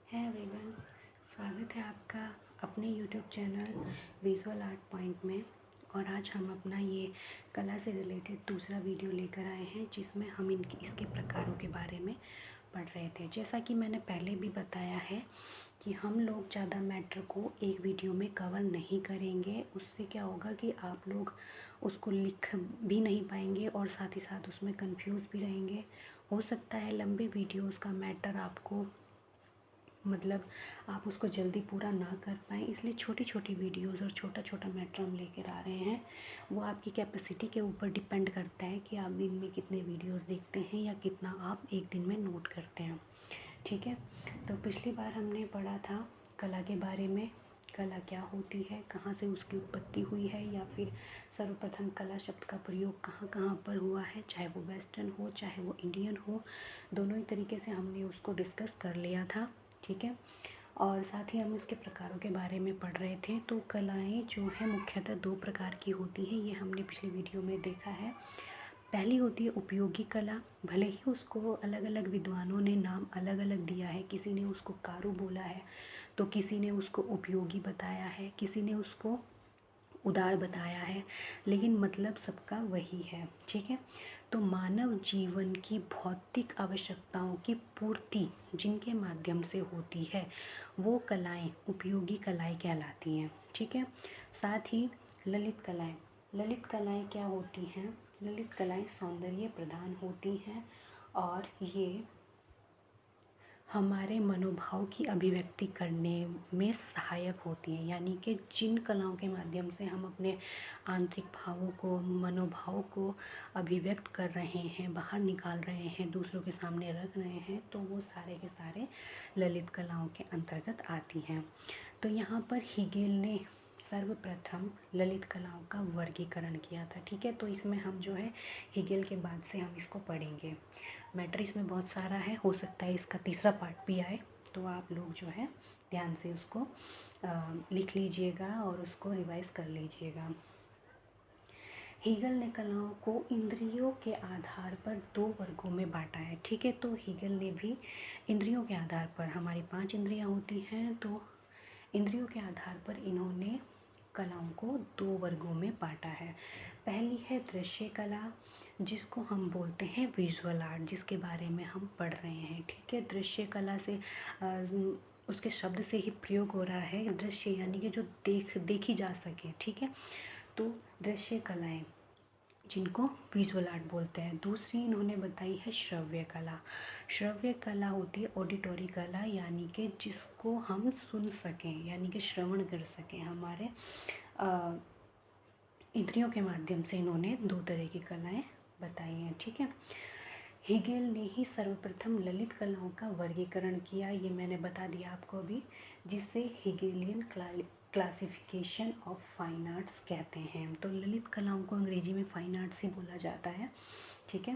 है एवरीवन, स्वागत है आपका अपने YouTube channel visual art point में। और आज हम अपना ये कला से रिलेटेड दूसरा वीडियो लेकर आए हैं जिसमें हम इसके प्रकारों के बारे में पढ़ रहे थे। जैसा कि मैंने पहले भी बताया है कि हम लोग ज़्यादा मैटर को एक वीडियो में कवर नहीं करेंगे। उससे क्या होगा कि आप लोग उसको लिख भी नहीं पाएंगे और साथ ही साथ उसमें कंफ्यूज भी रहेंगे। हो सकता है लंबे वीडियोस का मैटर आपको आप उसको जल्दी पूरा ना कर पाएँ, इसलिए छोटी छोटी वीडियोस और छोटा छोटा मैटर हम लेकर आ रहे हैं। वो आपकी कैपेसिटी के ऊपर डिपेंड करता है कि आप दिन में कितने वीडियोस देखते हैं या कितना आप एक दिन में नोट करते हैं। ठीक है, तो पिछली बार हमने पढ़ा था कला के बारे में। कला क्या होती है, कहाँ से उसकी उत्पत्ति हुई है, या फिर सर्वप्रथम कला शब्द का प्रयोग कहाँ कहाँ पर हुआ है, चाहे वो वेस्टर्न हो चाहे वो इंडियन हो, दोनों ही तरीके से हमने उसको डिस्कस कर लिया था। ठीक है, और साथ ही हम इसके प्रकारों के बारे में पढ़ रहे थे। तो कलाएं जो है मुख्यतः दो प्रकार की होती हैं, ये हमने पिछले वीडियो में देखा है। पहली होती है उपयोगी कला। भले ही उसको अलग अलग विद्वानों ने नाम अलग अलग दिया है, किसी ने उसको कारू बोला है तो किसी ने उसको उपयोगी बताया है, किसी ने उसको उदार बताया है, लेकिन मतलब सबका वही है। ठीक है, तो मानव जीवन की भौतिक आवश्यकताओं की पूर्ति जिनके माध्यम से होती है वो कलाएं उपयोगी कलाएं कहलाती हैं। ठीक है, साथ ही ललित कलाएं। ललित कलाएं क्या होती हैं? ललित कलाएं सौंदर्य प्रधान होती हैं और ये हमारे मनोभाव की अभिव्यक्ति करने में सहायक होती हैं। यानी कि जिन कलाओं के माध्यम से हम अपने आंतरिक भावों को, मनोभाव को अभिव्यक्त कर रहे हैं, बाहर निकाल रहे हैं, दूसरों के सामने रख रहे हैं, तो वो सारे के सारे ललित कलाओं के अंतर्गत आती हैं। तो यहाँ पर हीगेल ने सर्वप्रथम ललित कलाओं का वर्गीकरण किया था। ठीक है, तो इसमें हम जो है हीगेल के बाद से हम इसको पढ़ेंगे। मैटर इसमें बहुत सारा है, हो सकता है इसका तीसरा पार्ट भी आए, तो आप लोग जो है ध्यान से उसको लिख लीजिएगा और उसको रिवाइज कर लीजिएगा। हीगल ने कलाओं को इंद्रियों के आधार पर दो वर्गों में बांटा है। ठीक है, तो हीगल ने भी इंद्रियों के आधार पर, हमारी 5 इंद्रियां होती हैं, तो इंद्रियों के आधार पर इन्होंने कलाओं को दो वर्गों में बांटा है। पहली है दृश्य कला, जिसको हम बोलते हैं विजुअल आर्ट, जिसके बारे में हम पढ़ रहे हैं। ठीक है, दृश्य कला से उसके शब्द से ही प्रयोग हो रहा है दृश्य, यानी कि जो देखी जा सके। ठीक है, तो दृश्य कलाएं जिनको विजुअल आर्ट बोलते हैं। दूसरी इन्होंने बताई है श्रव्य कला। श्रव्य कला होती है ऑडिटरी कला, यानी कि जिसको हम सुन सकें, यानी कि श्रवण कर सकें, हमारे इंद्रियों के माध्यम से इन्होंने दो तरह की कलाएं बताई हैं। ठीक है, हीगेल ने ही सर्वप्रथम ललित कलाओं का वर्गीकरण किया, ये मैंने बता दिया आपको अभी, जिसे हीगेलियन क्लासिफिकेशन ऑफ फाइन आर्ट्स कहते हैं। तो ललित कलाओं को अंग्रेजी में फाइन आर्ट्स ही बोला जाता है। ठीक है,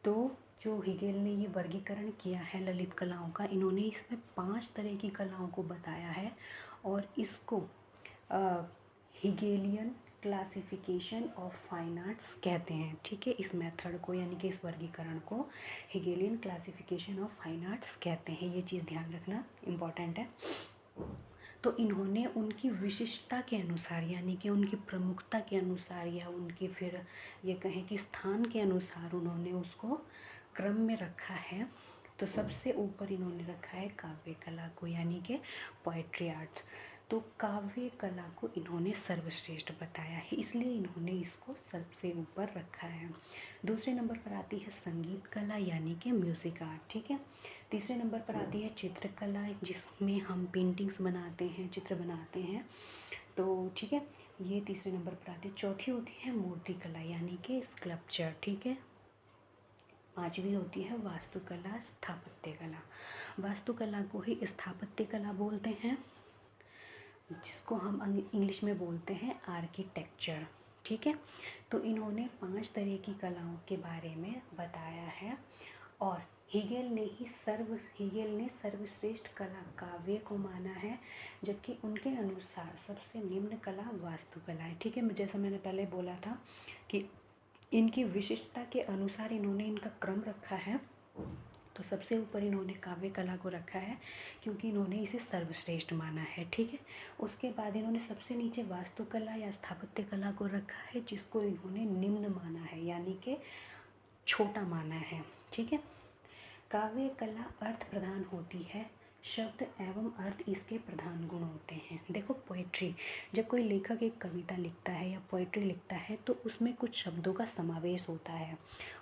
तो जो हीगेल ने ये वर्गीकरण किया है ललित कलाओं का, इन्होंने इसमें 5 तरह की कलाओं को बताया है और इसको हीगेलियन क्लासिफिकेशन ऑफ फाइन आर्ट्स कहते हैं। ठीक है, इस मेथड को, यानी कि इस वर्गीकरण को हीगेलियन क्लासिफिकेशन ऑफ फाइन आर्ट्स कहते हैं। ये चीज़ ध्यान रखना इम्पॉर्टेंट है। तो इन्होंने उनकी विशिष्टता के अनुसार, यानी कि उनकी प्रमुखता के अनुसार, या उनकी फिर ये कहें कि स्थान के अनुसार उन्होंने उसको क्रम में रखा है। तो सबसे ऊपर इन्होंने रखा है काव्य कला को, यानी कि पोएट्री आर्ट्स। तो काव्य कला को इन्होंने सर्वश्रेष्ठ बताया है, इसलिए इन्होंने इसको सबसे ऊपर रखा है। दूसरे नंबर पर आती है संगीत कला, यानी कि म्यूज़िक आर्ट। ठीक है, तीसरे नंबर पर आती है चित्रकला, जिसमें हम पेंटिंग्स बनाते हैं, चित्र बनाते हैं। तो ठीक है, ये तीसरे नंबर पर आती है। चौथी होती है मूर्ति कला, यानी कि स्कल्पचर। ठीक है, पांचवी होती है वास्तुकला, स्थापत्य कला। वास्तुकला को ही स्थापत्य कला बोलते हैं, जिसको हम इंग्लिश में बोलते हैं आर्किटेक्चर। ठीक है, तो इन्होंने 5 तरह की कलाओं के बारे में बताया है और हीगेल ने सर्वश्रेष्ठ कला काव्य को माना है, जबकि उनके अनुसार सबसे निम्न कला वास्तुकला है। ठीक है, जैसा मैंने पहले बोला था कि इनकी विशिष्टता के अनुसार इन्होंने इनका क्रम रखा है। तो सबसे ऊपर इन्होंने काव्य कला को रखा है क्योंकि इन्होंने इसे सर्वश्रेष्ठ माना है, ठीक है। उसके बाद इन्होंने सबसे नीचे वास्तुकला या स्थापत्य कला को रखा है, जिसको इन्होंने निम्न माना है, यानी कि छोटा माना है, ठीक है। काव्य कला अर्थ प्रधान होती है, शब्द एवं अर्थ इसके प्रधान गुण होते हैं। देखो पोइट्री, जब कोई लेखक एक कविता लिखता है या पोइट्री लिखता है तो उसमें कुछ शब्दों का समावेश होता है,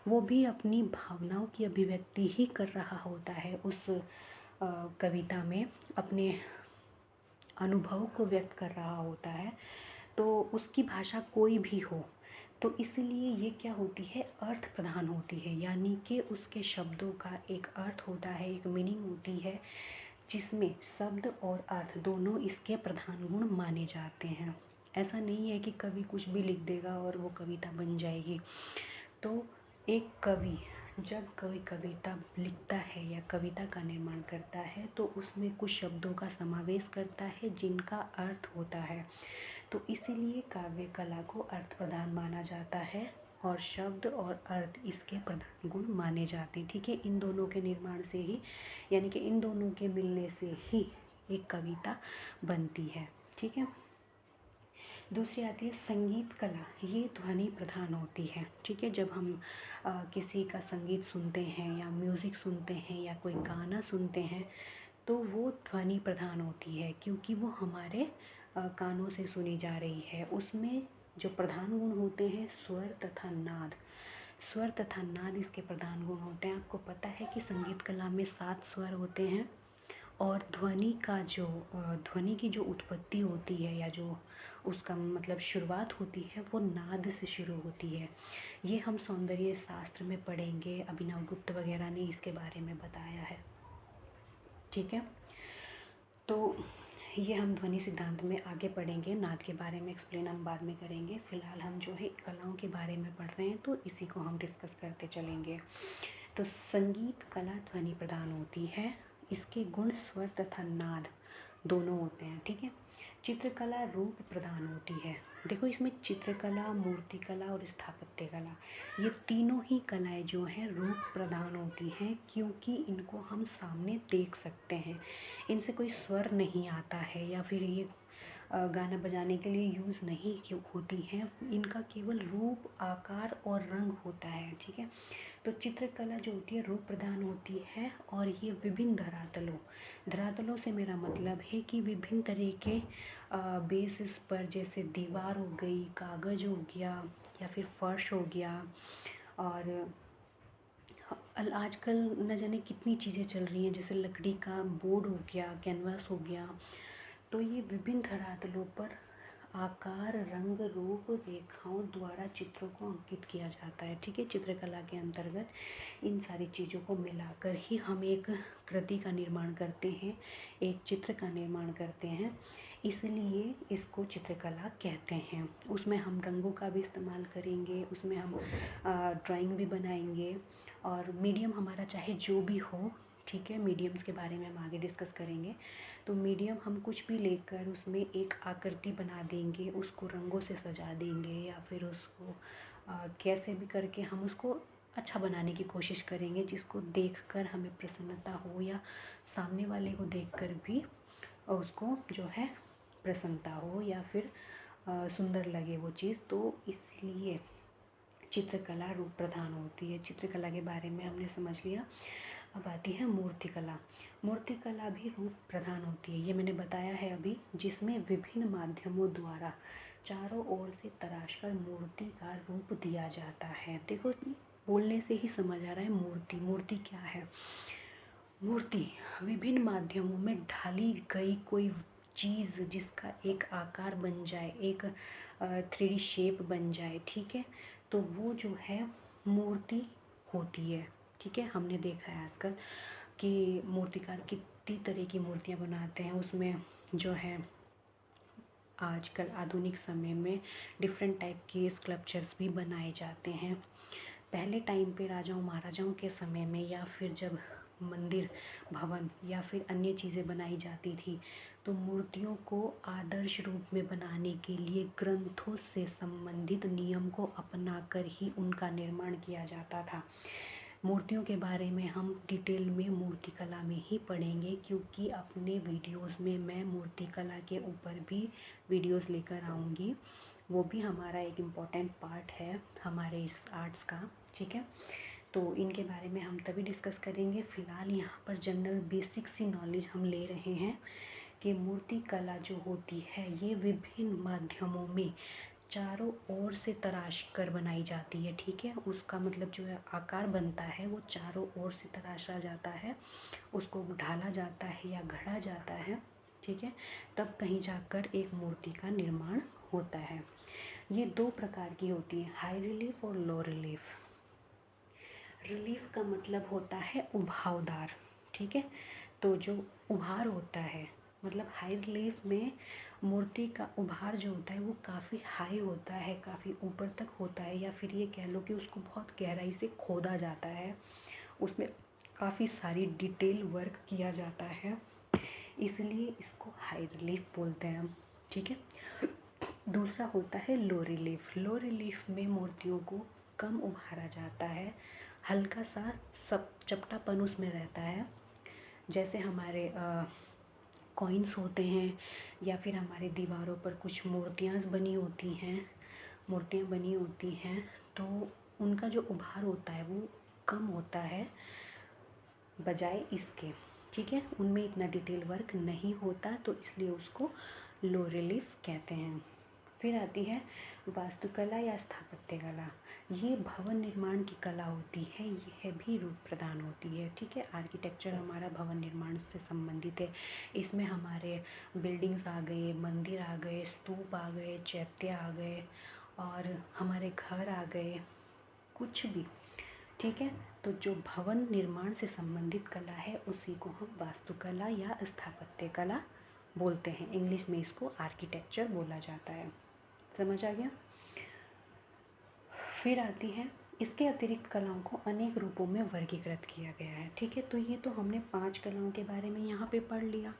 वो भी अपनी भावनाओं की अभिव्यक्ति ही कर रहा होता है उस कविता में, अपने अनुभव को व्यक्त कर रहा होता है, तो उसकी भाषा कोई भी हो, तो इसलिए ये क्या होती है, अर्थ प्रधान होती है, यानी कि उसके शब्दों का एक अर्थ होता है, एक मीनिंग होती है, जिसमें शब्द और अर्थ दोनों इसके प्रधान गुण माने जाते हैं। ऐसा नहीं है कि कवि कुछ भी लिख देगा और वो कविता बन जाएगी। तो एक कवि जब कोई कविता लिखता है या कविता का निर्माण करता है तो उसमें कुछ शब्दों का समावेश करता है जिनका अर्थ होता है, तो इसीलिए काव्य कला को अर्थ प्रधान माना जाता है और शब्द और अर्थ इसके प्रधान गुण माने जाते हैं, ठीक है। इन दोनों के निर्माण से ही, यानी कि इन दोनों के मिलने से ही एक कविता बनती है, ठीक है। दूसरी आती है संगीत कला, ये ध्वनि प्रधान होती है, ठीक है। जब हम किसी का संगीत सुनते हैं या म्यूज़िक सुनते हैं या कोई गाना सुनते हैं तो वो ध्वनि प्रधान होती है, क्योंकि वो हमारे कानों से सुनी जा रही है। उसमें जो प्रधान गुण होते हैं स्वर तथा नाद, स्वर तथा नाद इसके प्रधान गुण होते हैं। आपको पता है कि संगीत कला में 7 स्वर होते हैं और ध्वनि का जो ध्वनि की जो उत्पत्ति होती है या जो उसका मतलब शुरुआत होती है वो नाद से शुरू होती है। ये हम सौंदर्य शास्त्र में पढ़ेंगे, अभिनव गुप्त वगैरह ने इसके बारे में बताया है, ठीक है। तो ये हम ध्वनि सिद्धांत में आगे पढ़ेंगे, नाद के बारे में एक्सप्लेन हम बाद में करेंगे। फ़िलहाल हम जो है कलाओं के बारे में पढ़ रहे हैं तो इसी को हम डिस्कस करते चलेंगे। तो संगीत कला ध्वनि प्रधान होती है, इसके गुण स्वर तथा नाद दोनों होते हैं, ठीक है। चित्रकला रूप प्रधान होती है। देखो इसमें चित्रकला, मूर्तिकला और स्थापत्य कला, ये तीनों ही कलाएं जो हैं रूप प्रधान होती हैं, क्योंकि इनको हम सामने देख सकते हैं, इनसे कोई स्वर नहीं आता है या फिर ये गाना बजाने के लिए यूज़ नहीं क्यों होती हैं, इनका केवल रूप, आकार और रंग होता है, ठीक है। तो चित्रकला जो होती है रूप प्रधान होती है और ये विभिन्न धरातलों, धरातलों से मेरा मतलब है कि विभिन्न तरह के बेसिस पर, जैसे दीवार हो गई, कागज़ हो गया या फिर फर्श हो गया, और आजकल न जाने कितनी चीज़ें चल रही हैं, जैसे लकड़ी का बोर्ड हो गया, कैनवास हो गया, तो ये विभिन्न धरातलों पर आकार, रंग, रूप, रेखाओं द्वारा चित्रों को अंकित किया जाता है, ठीक है। चित्रकला के अंतर्गत इन सारी चीज़ों को मिलाकर ही हम एक कृति का निर्माण करते हैं, एक चित्र का निर्माण करते हैं, इसलिए इसको चित्रकला कहते हैं। उसमें हम रंगों का भी इस्तेमाल करेंगे, उसमें हम ड्राइंग भी बनाएंगे, और मीडियम हमारा चाहे जो भी हो, ठीक है। मीडियम्स के बारे में हम आगे डिस्कस करेंगे। तो मीडियम हम कुछ भी लेकर उसमें एक आकृति बना देंगे, उसको रंगों से सजा देंगे या फिर उसको कैसे भी करके हम उसको अच्छा बनाने की कोशिश करेंगे, जिसको देखकर हमें प्रसन्नता हो या सामने वाले को देखकर भी उसको जो है प्रसन्नता हो या फिर सुंदर लगे वो चीज़। तो इसलिए चित्रकला रूप प्रधान होती है। चित्रकला के बारे में हमने समझ लिया। अब आती है मूर्तिकला। मूर्तिकला भी रूप प्रधान होती है, ये मैंने बताया है अभी, जिसमें विभिन्न माध्यमों द्वारा चारों ओर से तराशकर मूर्ति का रूप दिया जाता है। देखो बोलने से ही समझ आ रहा है मूर्ति, मूर्ति क्या है। मूर्ति विभिन्न माध्यमों में ढाली गई कोई चीज़ जिसका एक आकार बन जाए, एक 3D शेप बन जाए, ठीक है, तो वो जो है मूर्ति होती है, ठीक है। हमने देखा है आजकल कि मूर्तिकार कितनी तरह की मूर्तियाँ बनाते हैं, उसमें जो है आजकल आधुनिक समय में डिफरेंट टाइप के स्कल्पचर्स भी बनाए जाते हैं। पहले टाइम पे राजाओं महाराजाओं के समय में या फिर जब मंदिर, भवन या फिर अन्य चीज़ें बनाई जाती थी तो मूर्तियों को आदर्श रूप में बनाने के लिए ग्रंथों से संबंधित नियम को अपनाकर ही उनका निर्माण किया जाता था। मूर्तियों के बारे में हम डिटेल में मूर्तिकला में ही पढ़ेंगे, क्योंकि अपने वीडियोस में मैं मूर्तिकला के ऊपर भी वीडियोस लेकर आऊँगी। वो भी हमारा एक इम्पॉर्टेंट पार्ट है हमारे इस आर्ट्स का, ठीक है। तो इनके बारे में हम तभी डिस्कस करेंगे। फ़िलहाल यहाँ पर जनरल बेसिक सी नॉलेज हम ले रहे हैं कि मूर्तिकला जो होती है ये विभिन्न माध्यमों में चारों ओर से तराश कर बनाई जाती है, ठीक है। उसका मतलब जो है आकार बनता है वो चारों ओर से तराशा जाता है, उसको ढाला जाता है या गढ़ा जाता है, ठीक है। तब कहीं जाकर एक मूर्ति का निर्माण होता है। ये दो प्रकार की होती है, हाई रिलीफ और लो रिलीफ। रिलीफ का मतलब होता है उभावदार, ठीक है। तो जो उभार होता है, मतलब हाई रिलीफ में मूर्ति का उभार जो होता है वो काफ़ी हाई होता है, काफ़ी ऊपर तक होता है, या फिर ये कह लो कि उसको बहुत गहराई से खोदा जाता है, उसमें काफ़ी सारी डिटेल वर्क किया जाता है, इसलिए इसको हाई रिलीफ बोलते हैं, ठीक है। दूसरा होता है लो रिलीफ। लो रिलीफ में मूर्तियों को कम उभारा जाता है, हल्का सा सब चपटापन उसमें रहता है। जैसे हमारे कॉइन्स होते हैं, या फिर हमारे दीवारों पर कुछ मूर्तियाँ बनी होती हैं, तो उनका जो उभार होता है वो कम होता है बजाय इसके, ठीक है। उनमें इतना डिटेल वर्क नहीं होता, तो इसलिए उसको लो रिलीफ कहते हैं। फिर आती है वास्तुकला या स्थापत्य कला। ये भवन निर्माण की कला होती है, यह भी रूप प्रदान होती है, ठीक है। आर्किटेक्चर हमारा भवन निर्माण से संबंधित है। इसमें हमारे बिल्डिंग्स आ गए, मंदिर आ गए, स्तूप आ गए, चैत्य आ गए, और हमारे घर आ गए, कुछ भी, ठीक है। तो जो भवन निर्माण से संबंधित कला है उसी को हम वास्तुकला या स्थापत्य कला बोलते हैं। इंग्लिश में इसको आर्किटेक्चर बोला जाता है। समझ आ गया। फिर आती है, इसके अतिरिक्त कलाओं को अनेक रूपों में वर्गीकृत किया गया है, ठीक है। तो ये तो हमने 5 कलाओं के बारे में यहाँ पे पढ़ लिया।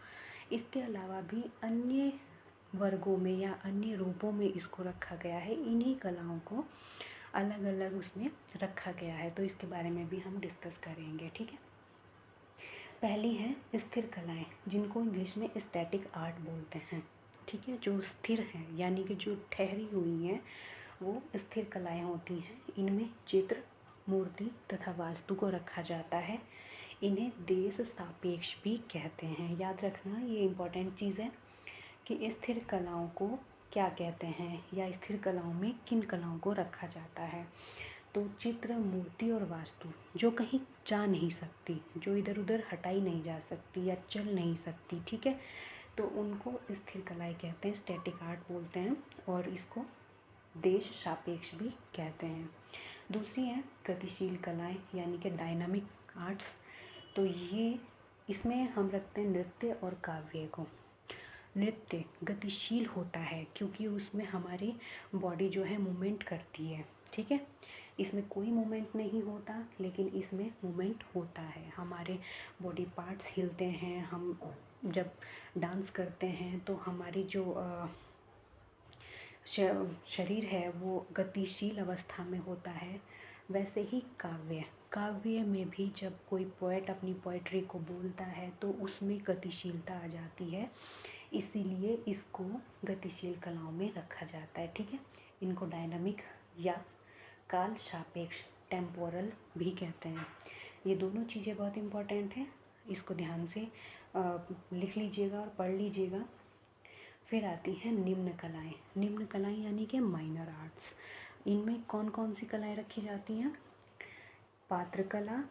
इसके अलावा भी अन्य वर्गों में या अन्य रूपों में इसको रखा गया है, इन्हीं कलाओं को अलग अलग उसमें रखा गया है, तो इसके बारे में भी हम डिस्कस करेंगे, ठीक है। पहली है स्थिर कलाएं, जिनको इंग्लिश में स्टैटिक आर्ट बोलते हैं, ठीक है। जो स्थिर हैं यानी कि जो ठहरी हुई हैं वो स्थिर कलाएं होती हैं। इनमें चित्र, मूर्ति तथा वास्तु को रखा जाता है। इन्हें देश सापेक्ष भी कहते हैं। याद रखना, ये इम्पोर्टेंट चीज़ है कि स्थिर कलाओं को क्या कहते हैं, या स्थिर कलाओं में किन कलाओं को रखा जाता है। तो चित्र, मूर्ति और वास्तु जो कहीं जा नहीं सकती, जो इधर उधर हटाई नहीं जा सकती या चल नहीं सकती, ठीक है, तो उनको स्थिर कलाएं कहते हैं, स्टैटिक आर्ट बोलते हैं, और इसको देश सापेक्ष भी कहते हैं। दूसरी है गतिशील कलाएं यानी कि डायनामिक आर्ट्स। तो ये इसमें हम रखते हैं नृत्य और काव्य को। नृत्य गतिशील होता है क्योंकि उसमें हमारी बॉडी जो है मूवमेंट करती है, ठीक है। इसमें कोई मूवमेंट नहीं होता, लेकिन इसमें मूवमेंट होता है, हमारे बॉडी पार्ट्स हिलते हैं। हम जब डांस करते हैं तो हमारी जो शरीर है वो गतिशील अवस्था में होता है। वैसे ही काव्य में भी जब कोई पोएट अपनी पोएट्री को बोलता है तो उसमें गतिशीलता आ जाती है, इसीलिए इसको गतिशील कलाओं में रखा जाता है, ठीक है। इनको डायनामिक या काल सापेक्ष टेम्पोरल भी कहते हैं। ये दोनों चीज़ें बहुत इम्पोर्टेंट हैं, इसको ध्यान से लिख लीजिएगा और पढ़ लीजिएगा। फिर आती है निम्न कलाएं। निम्न कलाएं यानी कि माइनर आर्ट्स। इनमें कौन कौन सी कलाएं रखी जाती हैं? पात्रकला,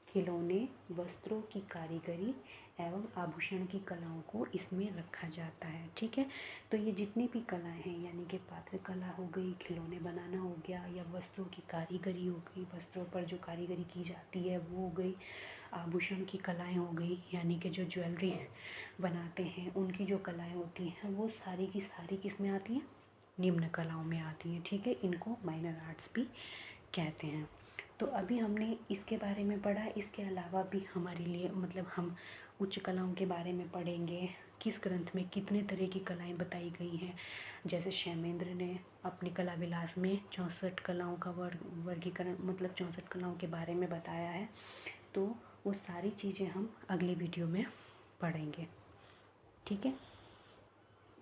खिलौने, वस्त्रों की कारीगरी एवं आभूषण की कलाओं को इसमें रखा जाता है, ठीक है। तो ये जितनी भी कलाएं हैं यानी कि पात्रकला हो गई, खिलौने बनाना हो गया, या वस्त्रों की कारीगरी हो गई, वस्त्रों पर जो कारीगरी की जाती है वो हो गई, आभूषण की कलाएं हो गई यानी कि जो ज्वेलरी बनाते हैं उनकी जो कलाएं होती हैं वो सारी की सारी किस में आती हैं? निम्न कलाओं में आती हैं, ठीक है। इनको माइनर आर्ट्स भी कहते हैं। तो अभी हमने इसके बारे में पढ़ा, इसके अलावा भी हमारे लिए मतलब हम उच्च कलाओं के बारे में पढ़ेंगे, किस ग्रंथ में कितने तरह की कलाएं बताई गई हैं। जैसे शैमेंद्र ने अपनी कला विलास में 64 कलाओं का वर्गीकरण मतलब 64 कलाओं के बारे में बताया है। तो वो सारी चीज़ें हम अगली वीडियो में पढ़ेंगे। ठीक है।